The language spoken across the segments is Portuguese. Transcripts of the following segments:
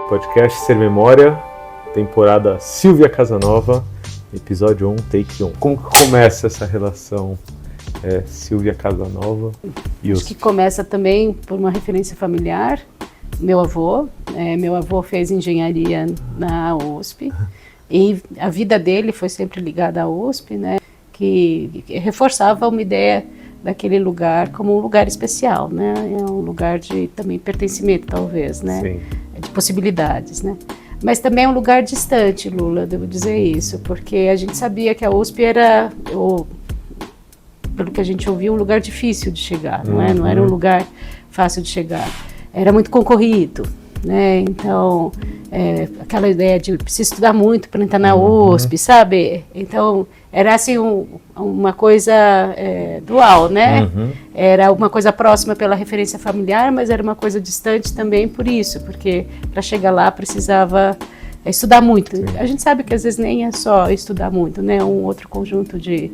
Podcast Ser Memória, temporada Silvia Casanova, episódio 1, take 1. Como que começa essa relação Silvia Casanova e Acho que começa também por uma referência familiar. Meu avô fez engenharia na USP e a vida dele foi sempre ligada à USP, né? Que reforçava uma ideia daquele lugar como um lugar especial, né? É um lugar de também pertencimento, talvez, né? Sim. De possibilidades, né? Mas também é um lugar distante, Lula, devo dizer isso, porque a gente sabia que a USP era, pelo que a gente ouviu, um lugar difícil de chegar, não é? Não era um lugar fácil de chegar. Era muito concorrido, né? Então, aquela ideia de preciso estudar muito para entrar na USP, sabe? Então, era assim uma coisa dual, né? Era uma coisa próxima pela referência familiar, mas era uma coisa distante também por isso, porque para chegar lá precisava estudar muito. Sim. A gente sabe que às vezes nem é só estudar muito, né? Um outro conjunto de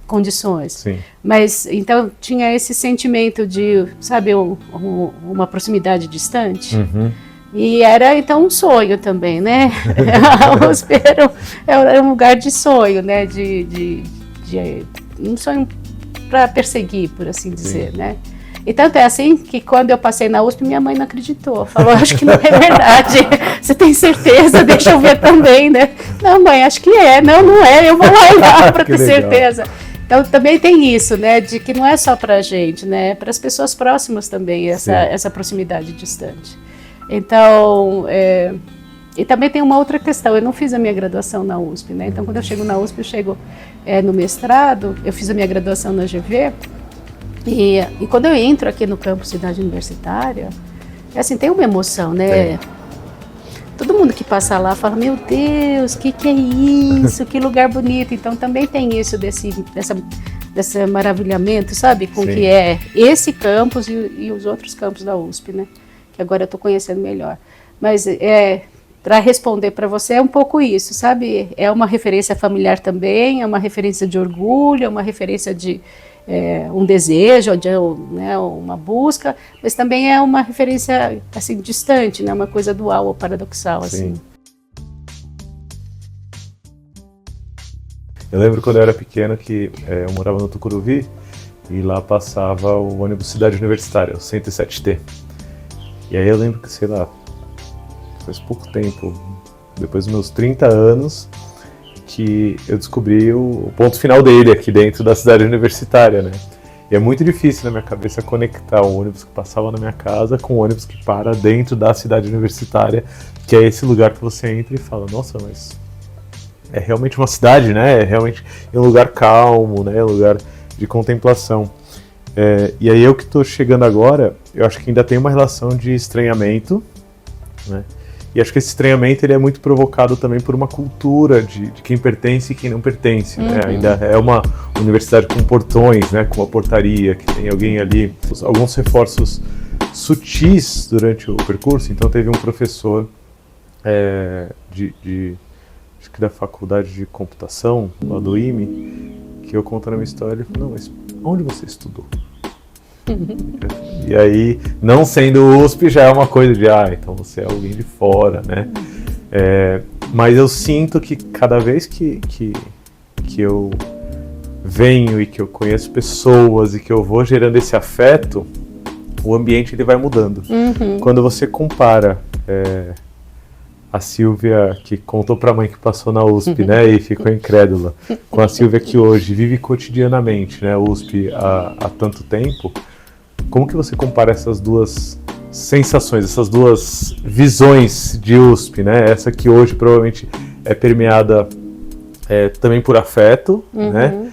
condições. Sim. Mas então tinha esse sentimento de, sabe, uma proximidade distante. E era então um sonho também, né? A USP era um lugar de sonho, né? De um sonho para perseguir, por assim dizer, né? E tanto é assim que quando eu passei na USP, minha mãe não acreditou. Falou, acho que não é verdade. Você tem certeza? Deixa eu ver também, né? Não, mãe, acho que é. Não, não é. Eu vou lá olhar para ter certeza. Então também tem isso, né? De que não é só para a gente, né? Para as pessoas próximas também, essa proximidade distante. Então, e também tem uma outra questão, eu não fiz a minha graduação na USP, né? Então, quando eu chego na USP, eu chego no mestrado, eu fiz a minha graduação na GV, e quando eu entro aqui no campus Cidade Universitária, assim, tem uma emoção, né? Todo mundo que passa lá fala, meu Deus, que é isso? Que lugar bonito. Então, também tem isso desse maravilhamento, sabe? Com que é esse campus e os outros campos da USP, né? Que agora eu estou conhecendo melhor. Mas para responder para você é um pouco isso, sabe? É uma referência familiar também, é uma referência de orgulho, é uma referência de um desejo, de uma busca, mas também é uma referência assim distante, né? Uma coisa dual ou paradoxal. Assim. Eu lembro quando eu era pequeno que eu morava no Tucuruvi e lá passava o ônibus Cidade Universitária, o 107T. E aí eu lembro que, sei lá, faz pouco tempo, depois dos meus 30 anos, que eu descobri o ponto final dele aqui dentro da cidade universitária, né? E é muito difícil na minha cabeça conectar o ônibus que passava na minha casa com o ônibus que para dentro da cidade universitária, que é esse lugar que você entra e fala, nossa, mas é realmente uma cidade, né? É realmente um lugar calmo, né? Um lugar de contemplação. E aí eu que estou chegando agora, eu acho que ainda tem uma relação de estranhamento, né? E acho que esse estranhamento ele é muito provocado também por uma cultura de quem pertence e quem não pertence, né? Ainda é uma universidade com portões, né? Com uma portaria, que tem alguém ali, alguns reforços sutis durante o percurso. Então teve um professor acho que da faculdade de computação, lá do IME, que eu contando a minha história, ele falou, não, mas onde você estudou? E aí, não sendo USP, já é uma coisa de, então você é alguém de fora, né? Mas eu sinto que cada vez que eu venho e que eu conheço pessoas e que eu vou gerando esse afeto, o ambiente ele vai mudando. Quando você compara a Silvia que contou pra mãe que passou na USP, né, e ficou incrédula, com a Silvia que hoje vive cotidianamente, né, USP há tanto tempo, como que você compara essas duas sensações, essas duas visões de USP, né, essa que hoje provavelmente é permeada também por afeto, né,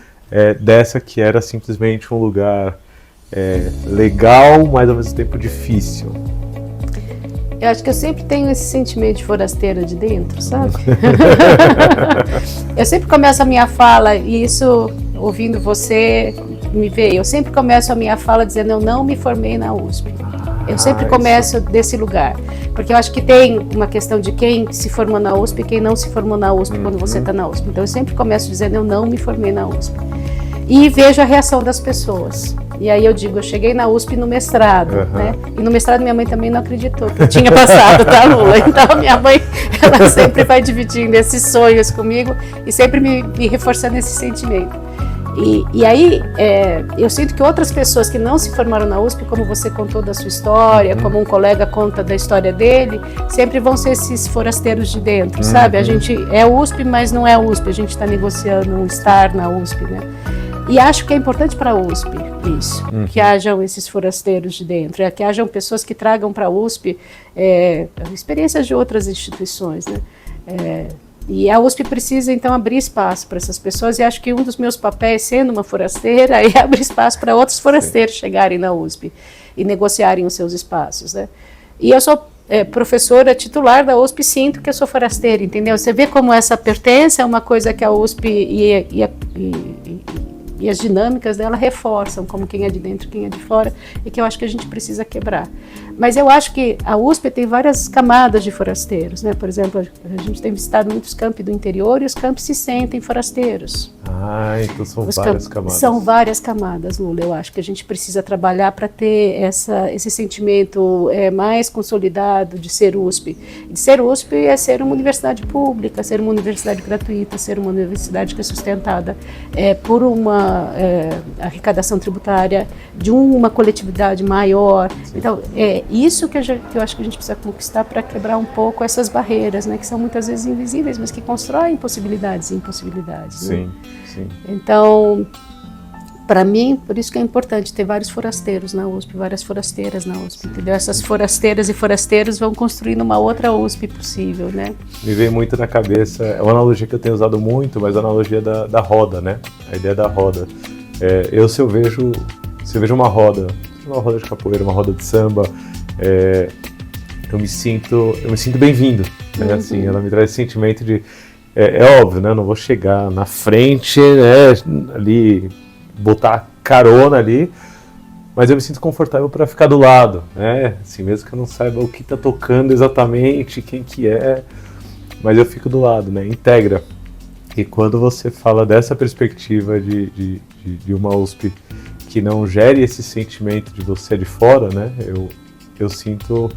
dessa que era simplesmente um lugar legal, mas ao mesmo tempo difícil? Eu acho que eu sempre tenho esse sentimento de forasteira de dentro, sabe? Eu sempre começo a minha fala, e isso, ouvindo você, me veio. Eu sempre começo a minha fala dizendo, eu não me formei na USP. Eu sempre começo desse lugar. Porque eu acho que tem uma questão de quem se formou na USP e quem não se formou na USP quando você está na USP. Então eu sempre começo dizendo, eu não me formei na USP. E vejo a reação das pessoas. E aí eu digo, eu cheguei na USP no mestrado, né? E no mestrado minha mãe também não acreditou que eu tinha passado, tá, Lula? Então minha mãe, ela sempre vai dividindo esses sonhos comigo e sempre me reforçando esse sentimento. E aí, eu sinto que outras pessoas que não se formaram na USP, como você contou da sua história, como um colega conta da história dele, sempre vão ser esses forasteiros de dentro, sabe? A gente é USP, mas não é USP, a gente está negociando um estar na USP, né? E acho que é importante para a USP isso, que hajam esses forasteiros de dentro, que hajam pessoas que tragam para a USP experiências de outras instituições, né? E a USP precisa, então, abrir espaço para essas pessoas, e acho que um dos meus papéis, sendo uma forasteira, é abrir espaço para outros forasteiros chegarem na USP e negociarem os seus espaços, né? E eu sou professora titular da USP, sinto que eu sou forasteira, entendeu? Você vê como essa pertença é uma coisa que a USP e as dinâmicas dela reforçam, como quem é de dentro, quem é de fora, e que eu acho que a gente precisa quebrar. Mas eu acho que a USP tem várias camadas de forasteiros, né? Por exemplo, a gente tem visitado muitos campi do interior e os campi se sentem forasteiros. Então são várias camadas. São várias camadas, Lula. Eu acho que a gente precisa trabalhar para ter esse sentimento mais consolidado de ser USP. De ser USP é ser uma universidade pública, ser uma universidade gratuita, ser uma universidade que é sustentada por uma arrecadação tributária de uma coletividade maior. Sim. Então, é isso que eu acho que a gente precisa conquistar para quebrar um pouco essas barreiras, né, que são muitas vezes invisíveis, mas que constroem possibilidades e impossibilidades. Sim, né? Sim. Então, para mim, por isso que é importante ter vários forasteiros na USP, várias forasteiras na USP, entendeu? Essas forasteiras e forasteiros vão construindo uma outra USP possível, né? Me vem muito na cabeça, é uma analogia que eu tenho usado muito, mas a analogia da roda, né? A ideia da roda. Se eu vejo uma roda de capoeira, uma roda de samba, eu me sinto bem-vindo, né? Assim, ela me traz esse sentimento de... É óbvio, né? Eu não vou chegar na frente, né? Ali... botar carona ali, mas eu me sinto confortável para ficar do lado, né? Assim, mesmo que eu não saiba o que está tocando exatamente, quem que é, mas eu fico do lado, né? Integra. E quando você fala dessa perspectiva de uma USP que não gere esse sentimento de você de fora, né? Eu sinto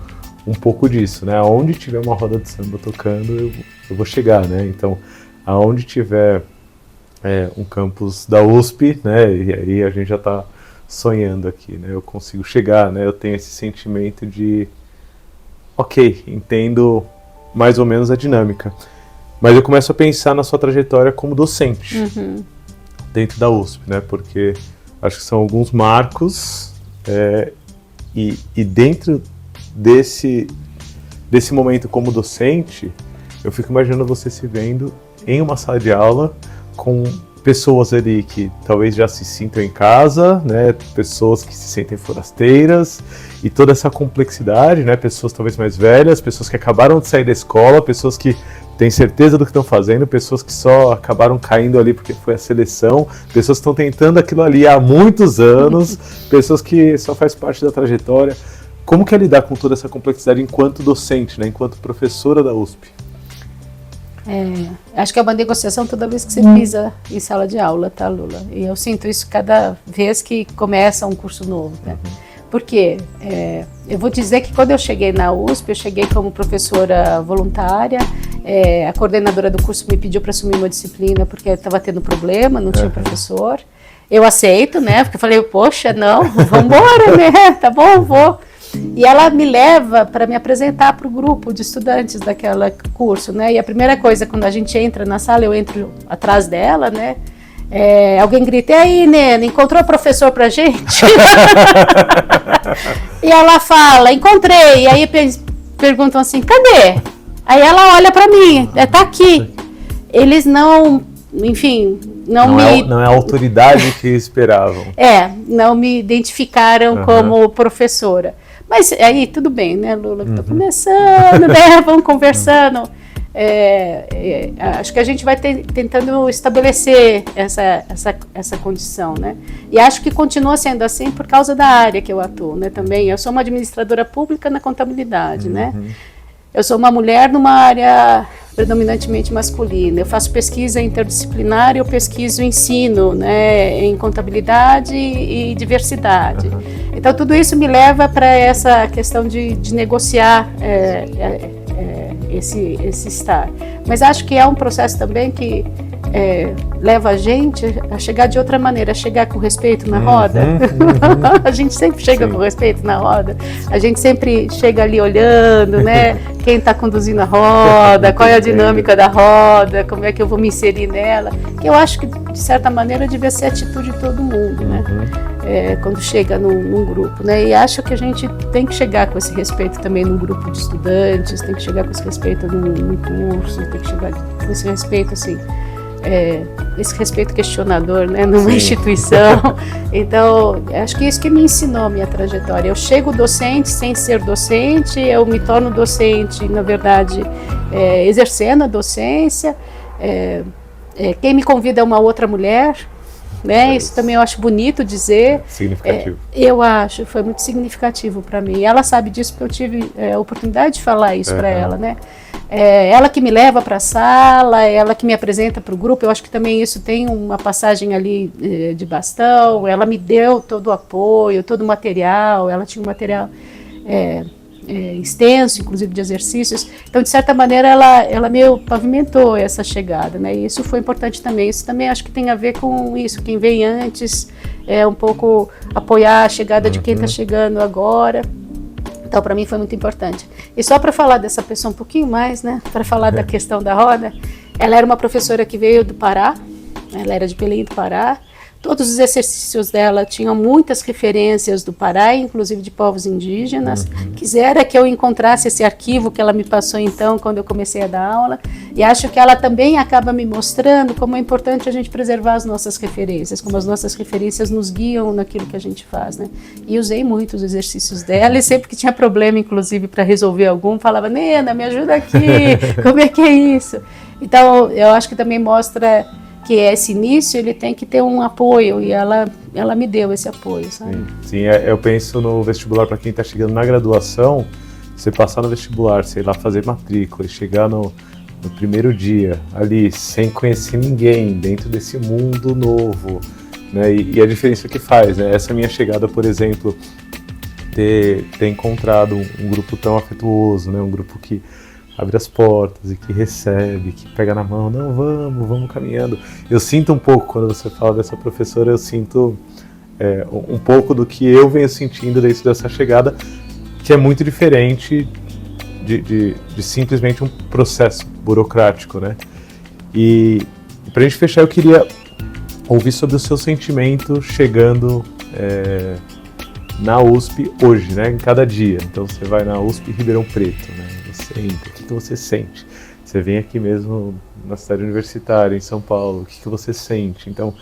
um pouco disso, né? Aonde tiver uma roda de samba tocando, eu vou chegar, né? Então, aonde tiver um campus da USP, né, e aí a gente já está sonhando aqui, né, eu consigo chegar, né, eu tenho esse sentimento de, ok, entendo mais ou menos a dinâmica, mas eu começo a pensar na sua trajetória como docente, dentro da USP, né, porque acho que são alguns marcos, e dentro desse momento como docente, eu fico imaginando você se vendo em uma sala de aula, com pessoas ali que talvez já se sintam em casa, né, pessoas que se sentem forasteiras, e toda essa complexidade, né, pessoas talvez mais velhas, pessoas que acabaram de sair da escola, pessoas que têm certeza do que estão fazendo, pessoas que só acabaram caindo ali porque foi a seleção, pessoas que estão tentando aquilo ali há muitos anos, pessoas que só faz parte da trajetória. Como que é lidar com toda essa complexidade enquanto docente, né, enquanto professora da USP? Acho que é uma negociação toda vez que você pisa em sala de aula, tá, Lula? E eu sinto isso cada vez que começa um curso novo, né? Porque eu vou dizer que quando eu cheguei na USP, eu cheguei como professora voluntária, a coordenadora do curso me pediu para assumir uma disciplina porque estava tendo problema, não tinha professor. Eu aceito, né? Porque eu falei, poxa, não, vamos embora, né? Tá bom, vou. E ela me leva para me apresentar para o grupo de estudantes daquele curso, né? E a primeira coisa, quando a gente entra na sala, eu entro atrás dela, né? Alguém grita, e aí, Nena, encontrou o professor pra gente? E ela fala, encontrei. E aí perguntam assim, cadê? Aí ela olha para mim, tá aqui. Eles não, enfim... Não é a autoridade que esperavam. Não me identificaram como professora. Mas aí tudo bem, né, Lula? Estou começando, né? Vamos conversando. Acho que a gente vai tentando estabelecer essa condição, né? E acho que continua sendo assim por causa da área que eu atuo, né? Também eu sou uma administradora pública na contabilidade, né? Eu sou uma mulher numa área predominantemente masculina. Eu faço pesquisa interdisciplinar e eu pesquiso ensino, né, em contabilidade e diversidade. Então tudo isso me leva para essa questão de negociar esse estar. Mas acho que é um processo também que leva a gente a chegar de outra maneira, a chegar com respeito na roda. A gente sempre chega com respeito na roda, a gente sempre chega ali olhando, né? Quem está conduzindo a roda, qual é a dinâmica da roda, como é que eu vou me inserir nela, que eu acho que de certa maneira devia ser a atitude de todo mundo, né? Quando chega num grupo, né? E acho que a gente tem que chegar com esse respeito também num grupo de estudantes, tem que chegar com esse respeito num curso, tem que chegar com esse respeito assim, esse respeito questionador, né, numa instituição. Então, acho que isso que me ensinou a minha trajetória. Eu chego docente sem ser docente, eu me torno docente, na verdade, exercendo a docência. Quem me convida é uma outra mulher, né? Isso também eu acho bonito dizer. Significativo. Eu acho, foi muito significativo para mim. Ela sabe disso porque eu tive a oportunidade de falar isso para ela, né? Ela que me leva para a sala, ela que me apresenta para o grupo. Eu acho que também isso tem uma passagem ali de bastão. Ela me deu todo o apoio, todo o material. Ela tinha um material extenso, inclusive de exercícios. Então, de certa maneira, ela me pavimentou essa chegada, né? E isso foi importante também. Isso também acho que tem a ver com isso. Quem vem antes, um pouco apoiar a chegada de quem está chegando agora. Então, para mim foi muito importante. E só para falar dessa pessoa um pouquinho mais, né? Para falar da questão da roda, ela era uma professora que veio do Pará, ela era de Belém do Pará. Todos os exercícios dela tinham muitas referências do Pará, inclusive de povos indígenas. Quisera que eu encontrasse esse arquivo que ela me passou então, quando eu comecei a dar aula. E acho que ela também acaba me mostrando como é importante a gente preservar as nossas referências, como as nossas referências nos guiam naquilo que a gente faz, né? E usei muito os exercícios dela, e sempre que tinha problema, inclusive, para resolver algum, falava: Nena, me ajuda aqui, como é que é isso? Então, eu acho que também mostra que esse início ele tem que ter um apoio, e ela me deu esse apoio, sabe? Sim, eu penso no vestibular para quem está chegando na graduação. Você passar no vestibular, sei lá, fazer matrícula e chegar no primeiro dia ali sem conhecer ninguém dentro desse mundo novo, né? E a diferença que faz, né? Essa minha chegada, por exemplo, ter encontrado um grupo tão afetuoso, né? Um grupo que abre as portas e que recebe, que pega na mão, não, vamos caminhando. Eu sinto um pouco, quando você fala dessa professora, eu sinto um pouco do que eu venho sentindo dentro dessa chegada, que é muito diferente de simplesmente um processo burocrático, né? E pra gente fechar, eu queria ouvir sobre o seu sentimento chegando na USP hoje, né? Em cada dia. Então você vai na USP Ribeirão Preto, né? Você entra, o que você sente? Você vem aqui mesmo na cidade universitária, em São Paulo, o que você sente? Então,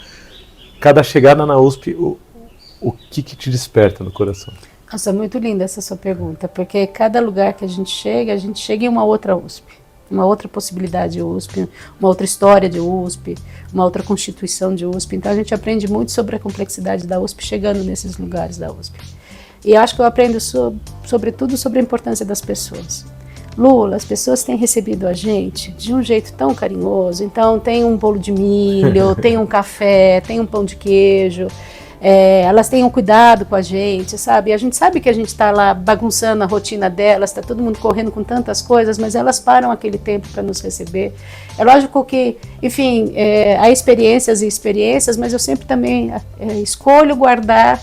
cada chegada na USP, o que te desperta no coração? Nossa, muito linda essa sua pergunta, porque cada lugar que a gente chega em uma outra USP, uma outra possibilidade de USP, uma outra história de USP, uma outra constituição de USP. Então a gente aprende muito sobre a complexidade da USP chegando nesses lugares da USP. E eu acho que eu aprendo sobretudo sobre a importância das pessoas. Lula, as pessoas têm recebido a gente de um jeito tão carinhoso. Então tem um bolo de milho, tem um café, tem um pão de queijo. Elas têm um cuidado com a gente, sabe? A gente sabe que a gente está lá bagunçando a rotina delas, está todo mundo correndo com tantas coisas, mas elas param aquele tempo para nos receber. É lógico que, enfim, há experiências e experiências, mas eu sempre também escolho guardar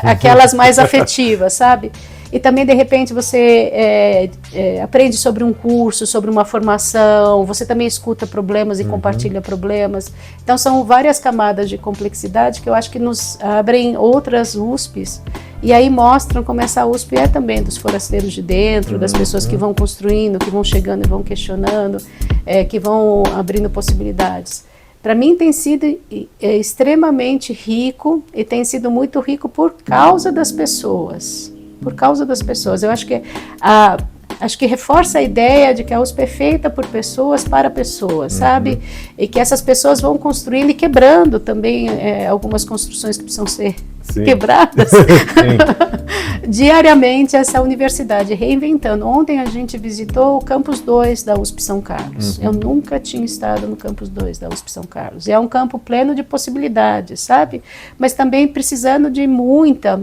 aquelas mais afetivas, sabe? E também, de repente, você aprende sobre um curso, sobre uma formação, você também escuta problemas e compartilha problemas. Então, são várias camadas de complexidade que eu acho que nos abrem outras USPs, e aí mostram como essa USP é também dos forasteiros de dentro, das pessoas que vão construindo, que vão chegando e vão questionando, que vão abrindo possibilidades. Para mim tem sido extremamente rico, e tem sido muito rico por causa das pessoas. Por causa das pessoas. Eu acho que reforça a ideia de que a USP é feita por pessoas para pessoas, sabe? E que essas pessoas vão construindo e quebrando também algumas construções que precisam ser quebradas. Diariamente essa universidade reinventando. Ontem a gente visitou o Campus 2 da USP São Carlos. Eu nunca tinha estado no Campus 2 da USP São Carlos. E é um campo pleno de possibilidades, sabe? Mas também precisando de muita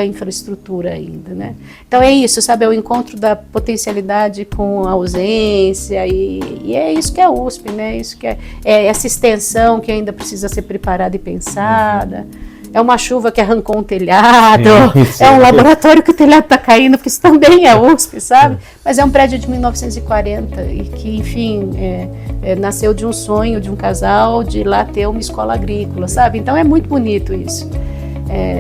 infraestrutura ainda, né? Então é isso, sabe? É o encontro da potencialidade com a ausência e é isso que é a USP, né? Isso que é essa extensão que ainda precisa ser preparada e pensada. É uma chuva que arrancou um telhado, é um laboratório que o telhado está caindo, porque isso também é USP, sabe? Mas é um prédio de 1940 e que, enfim, nasceu de um sonho de um casal de lá ter uma escola agrícola, sabe? Então é muito bonito isso.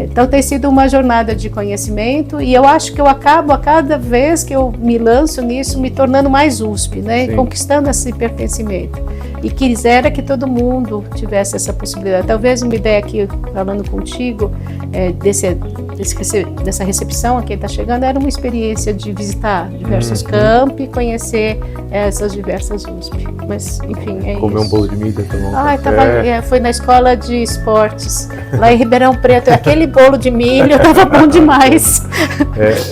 Então tem sido uma jornada de conhecimento e eu acho que eu acabo a cada vez que eu me lanço nisso me tornando mais USP, né? E conquistando esse pertencimento. E quisera que todo mundo tivesse essa possibilidade. Talvez uma ideia aqui, falando contigo, dessa recepção a quem está chegando, era uma experiência de visitar diversos campi, conhecer essas diversas USP. Mas, enfim, é Comer isso. um bolo de milho, tomar um café. Foi na escola de esportes, lá em Ribeirão Preto. Aquele bolo de milho estava bom demais.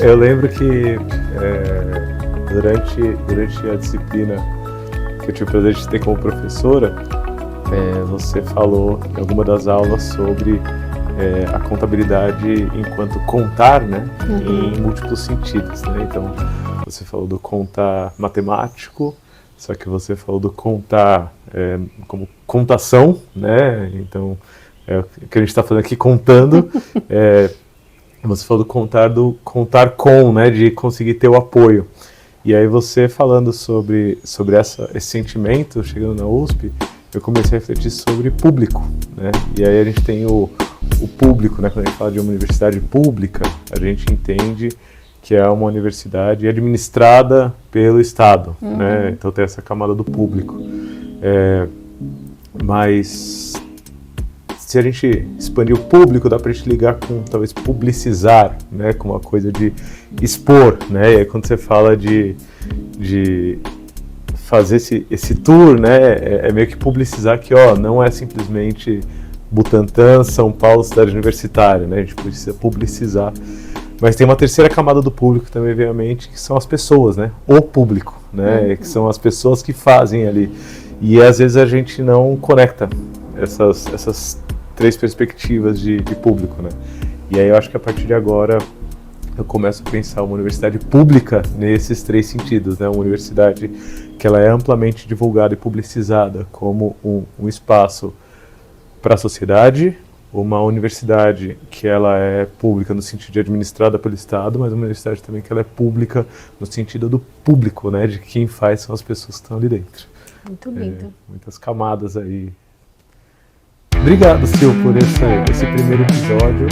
Eu lembro que durante a disciplina que eu tive o prazer de ter como professora, você falou em alguma das aulas sobre a contabilidade enquanto contar, né, em múltiplos sentidos, né? Então, você falou do contar matemático, só que você falou do contar como contação, né? Então, o que a gente está falando aqui contando, você falou do contar com, né, de conseguir ter o apoio. E aí você falando sobre esse sentimento, chegando na USP, eu comecei a refletir sobre público, né? E aí a gente tem o público, né? Quando a gente fala de uma universidade pública, a gente entende que é uma universidade administrada pelo Estado, né? Então tem essa camada do público. Mas se a gente expandir o público, dá pra gente ligar com, talvez, publicizar, né? Com uma coisa de expor, né? E aí quando você fala de fazer esse tour, né? É meio que publicizar que, não é simplesmente Butantã, São Paulo, cidade universitária, né? A gente precisa publicizar. Mas tem uma terceira camada do público que também vem à mente, que são as pessoas, né? O público, né? Que são as pessoas que fazem ali. E às vezes a gente não conecta essas três perspectivas de público, né? E aí eu acho que a partir de agora eu começo a pensar uma universidade pública nesses três sentidos, né? Uma universidade que ela é amplamente divulgada e publicizada como um espaço para a sociedade, uma universidade que ela é pública no sentido de administrada pelo Estado, mas uma universidade também que ela é pública no sentido do público, né? De quem faz são as pessoas que estão ali dentro. Muito lindo. Muitas camadas aí. Obrigado, Sil, por esse primeiro episódio.